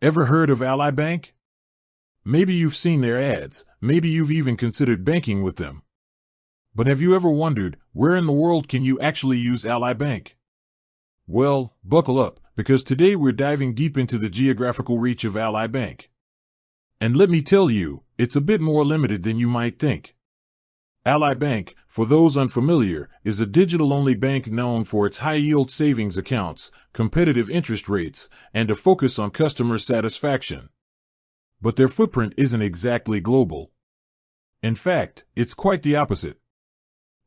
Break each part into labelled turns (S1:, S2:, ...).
S1: Ever heard of Ally Bank? Maybe you've seen their ads, maybe you've even considered banking with them. But have you ever wondered, where in the world can you actually use Ally Bank? Well, buckle up, because today we're diving deep into the geographical reach of Ally Bank. And let me tell you, it's a bit more limited than you might think. Ally Bank, for those unfamiliar, is a digital-only bank known for its high-yield savings accounts, competitive interest rates, and a focus on customer satisfaction. But their footprint isn't exactly global. In fact, it's quite the opposite.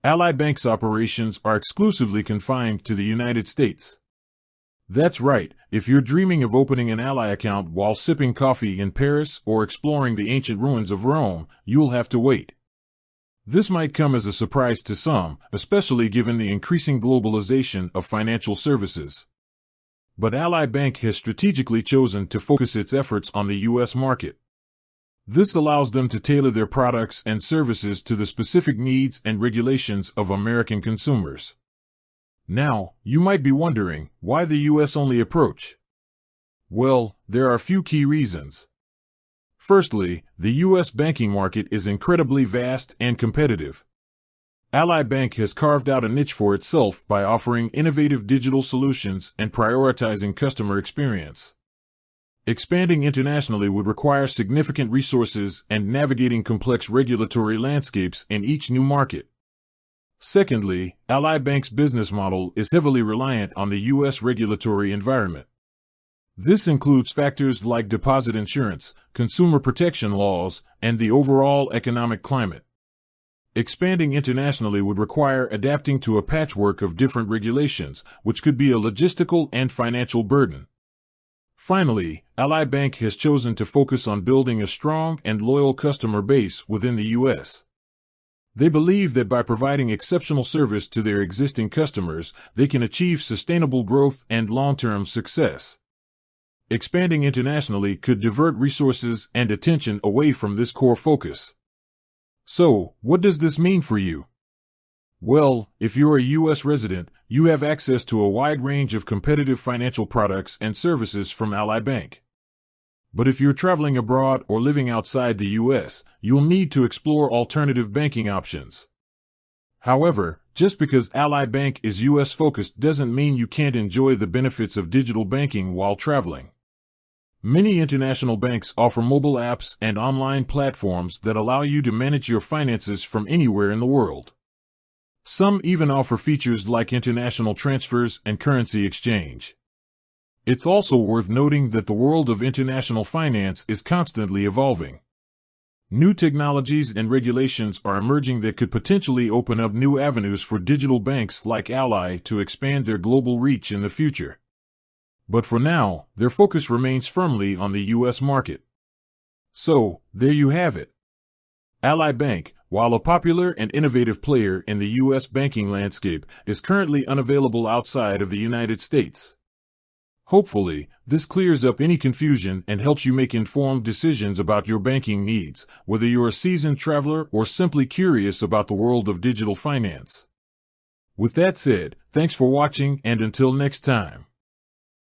S1: Ally Bank's operations are exclusively confined to the United States. That's right, if you're dreaming of opening an Ally account while sipping coffee in Paris or exploring the ancient ruins of Rome, you'll have to wait. This might come as a surprise to some, especially given the increasing globalization of financial services. But Ally Bank has strategically chosen to focus its efforts on the U.S. market. This allows them to tailor their products and services to the specific needs and regulations of American consumers. Now, you might be wondering, why the U.S.-only approach? Well, there are a few key reasons. Firstly, the U.S. banking market is incredibly vast and competitive. Ally Bank has carved out a niche for itself by offering innovative digital solutions and prioritizing customer experience. Expanding internationally would require significant resources and navigating complex regulatory landscapes in each new market. Secondly, Ally Bank's business model is heavily reliant on the U.S. regulatory environment. This includes factors like deposit insurance, consumer protection laws, and the overall economic climate. Expanding internationally would require adapting to a patchwork of different regulations, which could be a logistical and financial burden. Finally, Ally Bank has chosen to focus on building a strong and loyal customer base within the U.S. They believe that by providing exceptional service to their existing customers, they can achieve sustainable growth and long-term success. Expanding internationally could divert resources and attention away from this core focus. So, what does this mean for you? Well, if you're a U.S. resident, you have access to a wide range of competitive financial products and services from Ally Bank. But if you're traveling abroad or living outside the U.S., you'll need to explore alternative banking options. However, just because Ally Bank is U.S.-focused doesn't mean you can't enjoy the benefits of digital banking while traveling. Many international banks offer mobile apps and online platforms that allow you to manage your finances from anywhere in the world. Some even offer features like international transfers and currency exchange. It's also worth noting that the world of international finance is constantly evolving. New technologies and regulations are emerging that could potentially open up new avenues for digital banks like Ally to expand their global reach in the future. But for now, their focus remains firmly on the U.S. market. So, there you have it. Ally Bank, while a popular and innovative player in the U.S. banking landscape, is currently unavailable outside of the United States. Hopefully, this clears up any confusion and helps you make informed decisions about your banking needs, whether you're a seasoned traveler or simply curious about the world of digital finance. With that said, thanks for watching, and until next time.